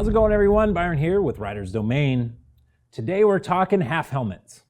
How's it going, everyone? Byron here with Rider's Domain. Today we're talking half helmets.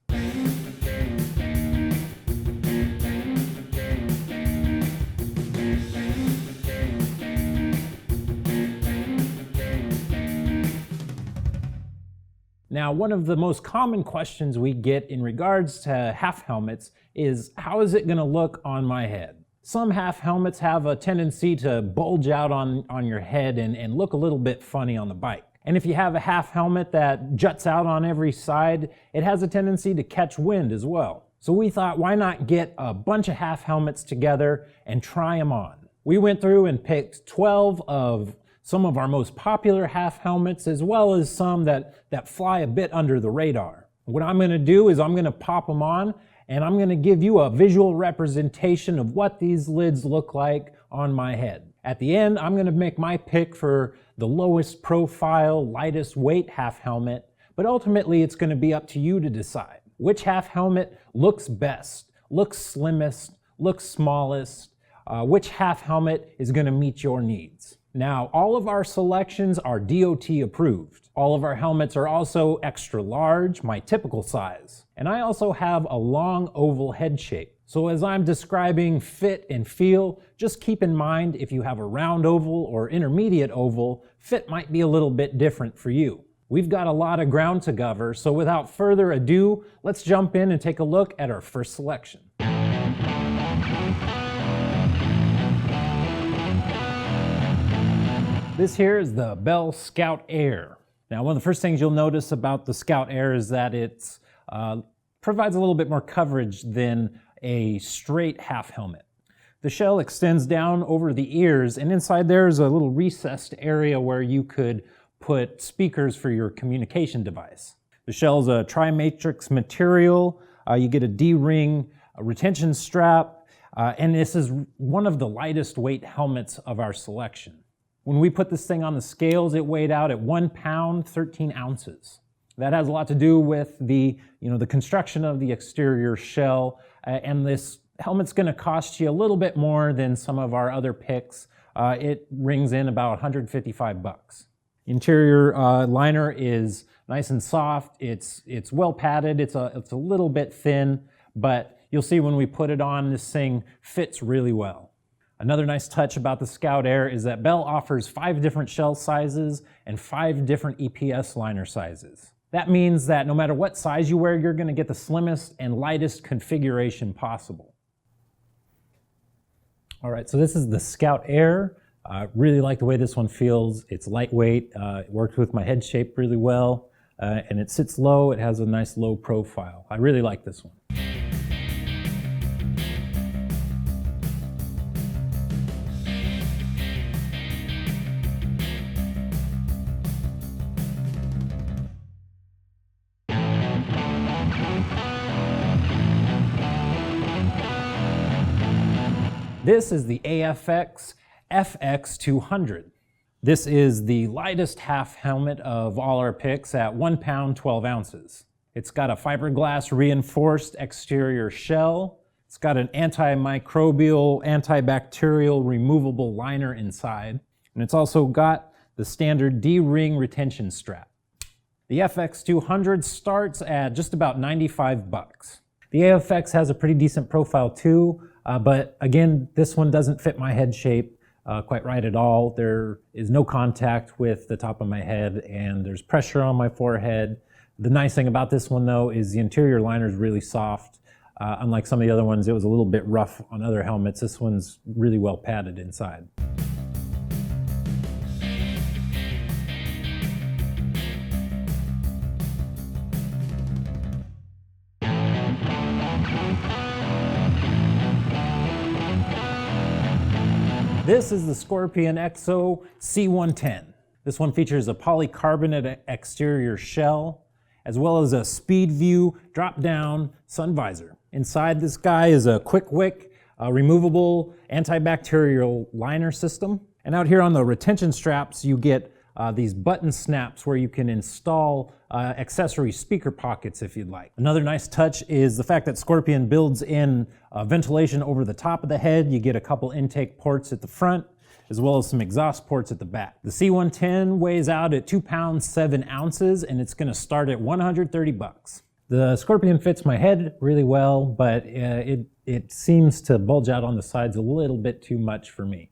Now, one of the most common questions we get in regards to half helmets is, how is it going to look on my head? Some half helmets have a tendency to bulge out on your head and look a little bit funny on the bike. And if you have a half helmet that juts out on every side, it has a tendency to catch wind as well. So we thought, why not get a bunch of half helmets together and try them on? We went through and picked 12 of some of our most popular half helmets, as well as some that fly a bit under the radar. What I'm going to do is I'm going to pop them on, and I'm going to give you a visual representation of what these lids look like on my head. At the end, I'm going to make my pick for the lowest profile, lightest weight half helmet, but ultimately it's going to be up to you to decide which half helmet looks best, looks slimmest, looks smallest, which half helmet is going to meet your needs. Now, all of our selections are DOT approved. All of our helmets are also extra large, my typical size. And I also have a long oval head shape. So as I'm describing fit and feel, just keep in mind if you have a round oval or intermediate oval, fit might be a little bit different for you. We've got a lot of ground to cover, so without further ado, let's jump in and take a look at our first selection. This here is the Bell Scout Air. Now, one of the first things you'll notice about the Scout Air is that it provides a little bit more coverage than a straight half helmet. The shell extends down over the ears, and inside there is a little recessed area where you could put speakers for your communication device. The shell is a tri-matrix material. You get a D-ring retention strap, and this is one of the lightest weight helmets of our selection. When we put this thing on the scales, it weighed out at 1 pound, 13 ounces. That has a lot to do with the construction of the exterior shell, and this helmet's going to cost you a little bit more than some of our other picks. It rings in about $155. Interior liner is nice and soft. It's well padded. It's a little bit thin, but you'll see when we put it on, this thing fits really well. Another nice touch about the Scout Air is that Bell offers 5 different shell sizes and 5 different EPS liner sizes. That means that no matter what size you wear, you're going to get the slimmest and lightest configuration possible. All right, so this is the Scout Air. Really like the way this one feels. It's lightweight. It works with my head shape really well, and it sits low. It has a nice low profile. I really like this one. This is the AFX FX200. This is the lightest half helmet of all our picks at 1 pound, 12 ounces. It's got a fiberglass reinforced exterior shell. It's got an antimicrobial, antibacterial removable liner inside. And it's also got the standard D-ring retention strap. The FX200 starts at just about $95. The AFX has a pretty decent profile too. But again, this one doesn't fit my head shape quite right at all. There is no contact with the top of my head, and there's pressure on my forehead. The nice thing about this one, though, is the interior liner is really soft. Unlike some of the other ones, it was a little bit rough on other helmets. This one's really well padded inside. This is the Scorpion EXO C110. This one features a polycarbonate exterior shell, as well as a speed view drop-down sun visor. Inside this guy is a quick wick, removable antibacterial liner system. And out here on the retention straps, you get these button snaps where you can install accessory speaker pockets if you'd like. Another nice touch is the fact that Scorpion builds in ventilation over the top of the head. You get a couple intake ports at the front, as well as some exhaust ports at the back. The C110 weighs out at 2 pounds 7 ounces, and it's gonna start at 130 bucks. The Scorpion fits my head really well, but it seems to bulge out on the sides a little bit too much for me.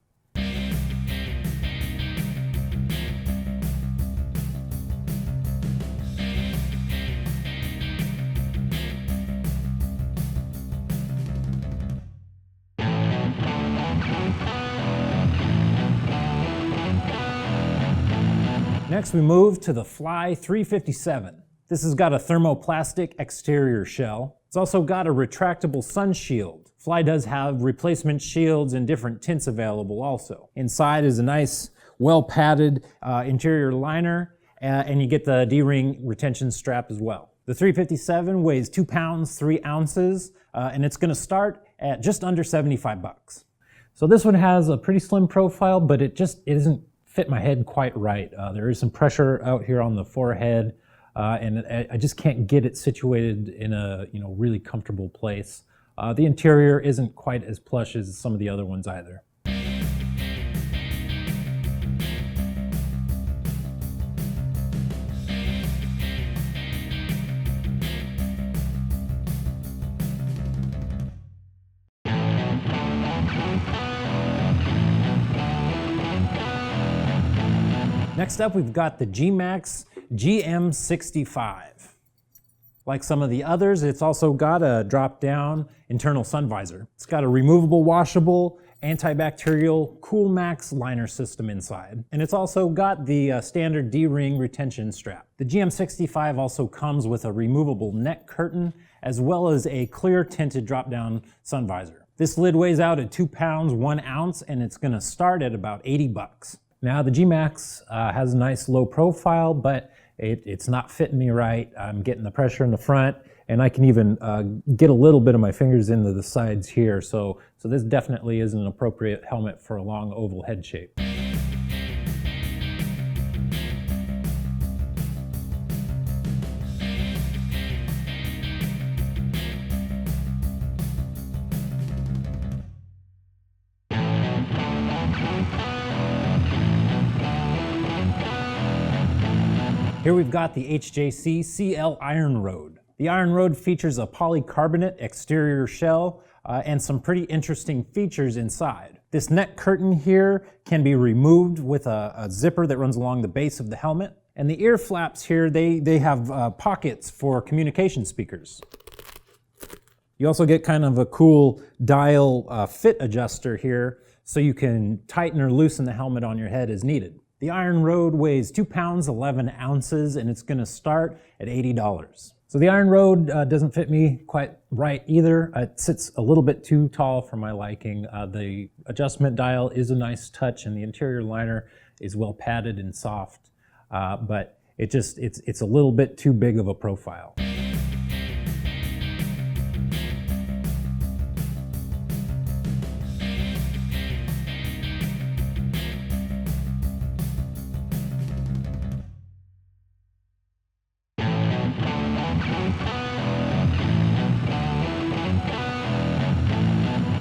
Next we move to the Fly 357. This has got a thermoplastic exterior shell. It's also got a retractable sun shield. Fly does have replacement shields in different tints available also. Inside is a nice, well-padded interior liner, and you get the D-ring retention strap as well. The 357 weighs 2 pounds 3 ounces, and it's gonna start at just under 75 bucks. So this one has a pretty slim profile, but it isn't fit my head quite right. There is some pressure out here on the forehead, and I just can't get it situated in a really comfortable place. The interior isn't quite as plush as some of the other ones either. Next up, we've got the G-Max GM65. Like some of the others, it's also got a drop-down internal sun visor. It's got a removable, washable, antibacterial Coolmax liner system inside. And it's also got the standard D-ring retention strap. The GM65 also comes with a removable neck curtain, as well as a clear tinted drop-down sun visor. This lid weighs out at 2 pounds 1 ounce, and it's gonna start at about 80 bucks. Now the G-Max has a nice low profile, but it's not fitting me right. I'm getting the pressure in the front, and I can even get a little bit of my fingers into the sides here. So this definitely isn't an appropriate helmet for a long oval head shape. Here we've got the HJC CL Iron Road. The Iron Road features a polycarbonate exterior shell and some pretty interesting features inside. This neck curtain here can be removed with a zipper that runs along the base of the helmet. And the ear flaps here, they have pockets for communication speakers. You also get kind of a cool dial fit adjuster here, so you can tighten or loosen the helmet on your head as needed. The Iron Road weighs 2 pounds 11 ounces, and it's gonna start at $80. So the Iron Road doesn't fit me quite right either. It sits a little bit too tall for my liking. The adjustment dial is a nice touch, and the interior liner is well padded and soft, but it's a little bit too big of a profile.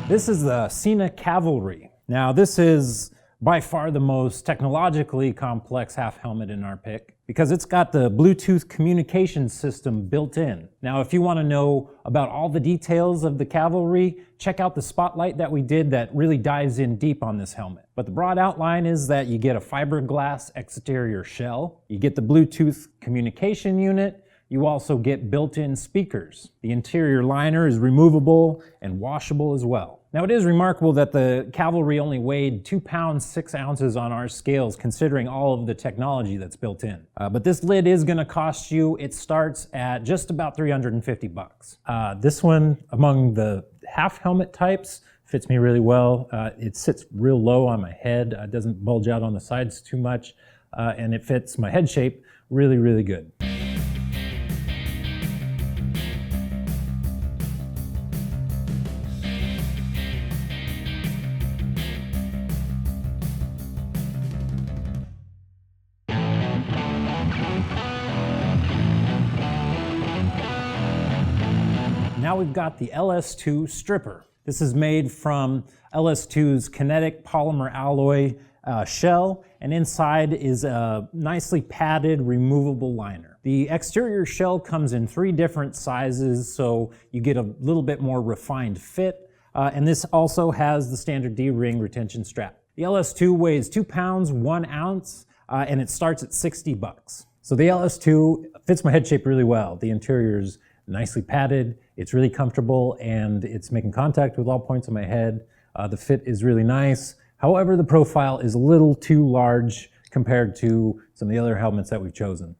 This is the Scenic Cavalry. Now this is by far the most technologically complex half helmet in our pick because it's got the Bluetooth communication system built in. Now if you want to know about all the details of the Cavalry, check out the spotlight that we did that really dives in deep on this helmet. But the broad outline is that you get a fiberglass exterior shell, you get the Bluetooth communication unit, you also get built-in speakers. The interior liner is removable and washable as well. Now it is remarkable that the Cavalry only weighed 2 pounds 6 ounces on our scales, considering all of the technology that's built in. But this lid is gonna cost you, it starts at just about 350 bucks. This one, among the half helmet types, fits me really well. It sits real low on my head, doesn't bulge out on the sides too much, and it fits my head shape really, really good. Now we've got the LS2 Stripper. This is made from LS2's kinetic polymer alloy shell, and inside is a nicely padded removable liner. The exterior shell comes in 3 different sizes, so you get a little bit more refined fit, and this also has the standard D-ring retention strap. The LS2 weighs 2 pounds, 1 ounce, and it starts at $60. So the LS2 fits my head shape really well. The interior is nicely padded, it's really comfortable, and it's making contact with all points of my head. The fit is really nice. However, the profile is a little too large compared to some of the other helmets that we've chosen.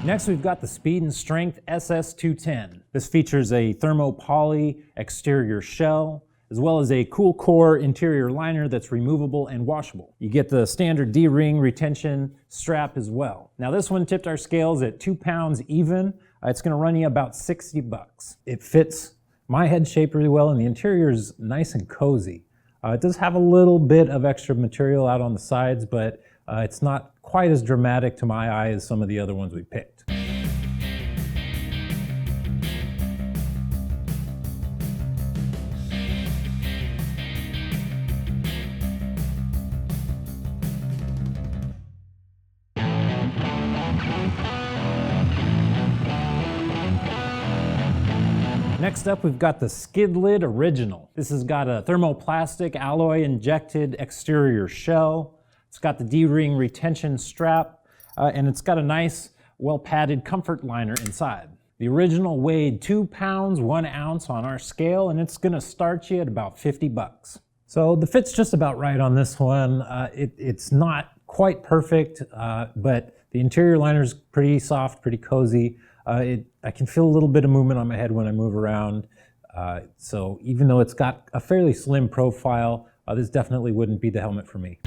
Next, we've got the Speed and Strength SS210. This features a thermopoly exterior shell, as well as a cool core interior liner that's removable and washable. You get the standard D-ring retention strap as well. Now this one tipped our scales at 2 pounds even. It's gonna run you about $60. It fits my head shape really well, and the interior is nice and cozy. It does have a little bit of extra material out on the sides, but it's not quite as dramatic to my eye as some of the other ones we picked. Next up, we've got the Skidlid Original. This has got a thermoplastic alloy injected exterior shell. It's got the D-ring retention strap, and it's got a nice, well-padded comfort liner inside. The original weighed 2 pounds, 1 ounce on our scale, and it's gonna start you at about $50. So the fit's just about right on this one. It's not quite perfect, but the interior liner's pretty soft, pretty cozy. I can feel a little bit of movement on my head when I move around. So even though it's got a fairly slim profile, this definitely wouldn't be the helmet for me.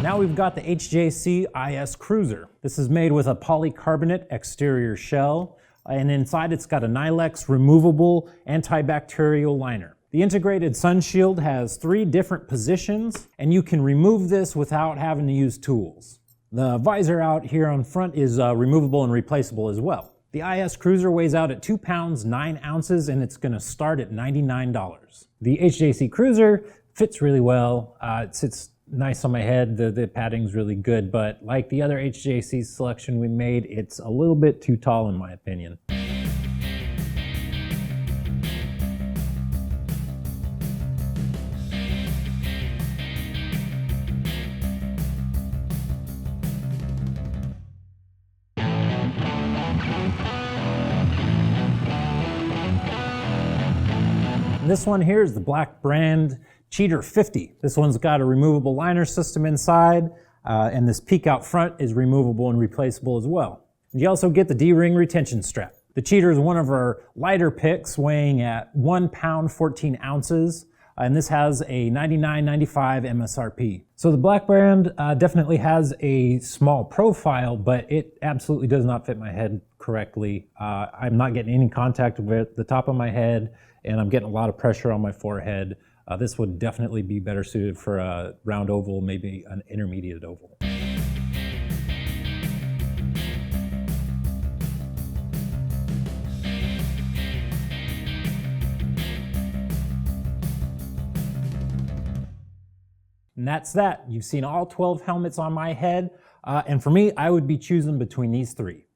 Now we've got the HJC Cruiser. This is made with a polycarbonate exterior shell, and inside it's got a Nylex removable antibacterial liner. The integrated sun shield has 3 different positions, and you can remove this without having to use tools. The visor out here on front is removable and replaceable as well. The IS Cruiser weighs out at 2 pounds, 9 ounces, and it's gonna start at $99. The HJC Cruiser fits really well. It sits nice on my head, the padding's really good, but like the other HJC selection we made, it's a little bit too tall in my opinion. This one here is the Black Brand Cheater 50. This one's got a removable liner system inside, and this peak out front is removable and replaceable as well. You also get the D-ring retention strap. The Cheater is one of our lighter picks, weighing at 1 pound, 14 ounces, and this has a $99.95 MSRP. So the Black Brand definitely has a small profile, but it absolutely does not fit my head correctly. I'm not getting any contact with the top of my head, and I'm getting a lot of pressure on my forehead. This would definitely be better suited for a round oval, maybe an intermediate oval. And that's that. You've seen all 12 helmets on my head, and for me, I would be choosing between these 3.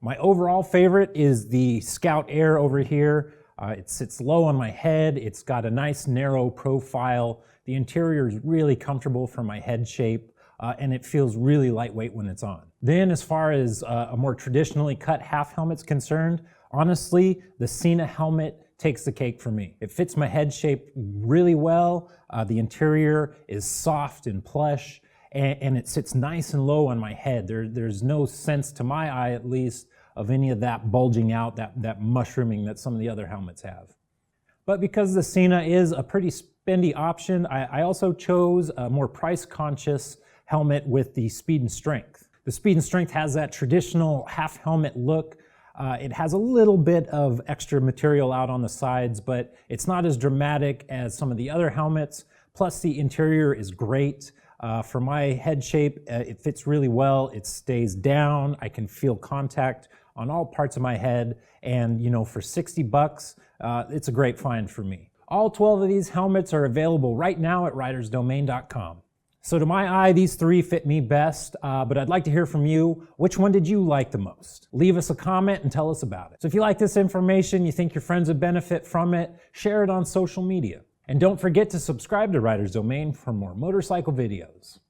My overall favorite is the Scout Air over here. It sits low on my head, it's got a nice narrow profile, the interior is really comfortable for my head shape, and it feels really lightweight when it's on. Then as far as a more traditionally cut half helmet's concerned, honestly, the Scenic helmet takes the cake for me. It fits my head shape really well, the interior is soft and plush, and it sits nice and low on my head. There's no sense, to my eye at least, of any of that bulging out, that mushrooming that some of the other helmets have. But because the Sena is a pretty spendy option, I also chose a more price-conscious helmet with the Speed and Strength. The Speed and Strength has that traditional half helmet look. It has a little bit of extra material out on the sides, but it's not as dramatic as some of the other helmets. Plus the interior is great. For my head shape, it fits really well. It stays down. I can feel contact on all parts of my head. And you know, for 60 bucks, it's a great find for me. All 12 of these helmets are available right now at ridersdomain.com. So to my eye, these 3 fit me best, but I'd like to hear from you. Which one did you like the most? Leave us a comment and tell us about it. So if you like this information, you think your friends would benefit from it, share it on social media. And don't forget to subscribe to Riders Domain for more motorcycle videos.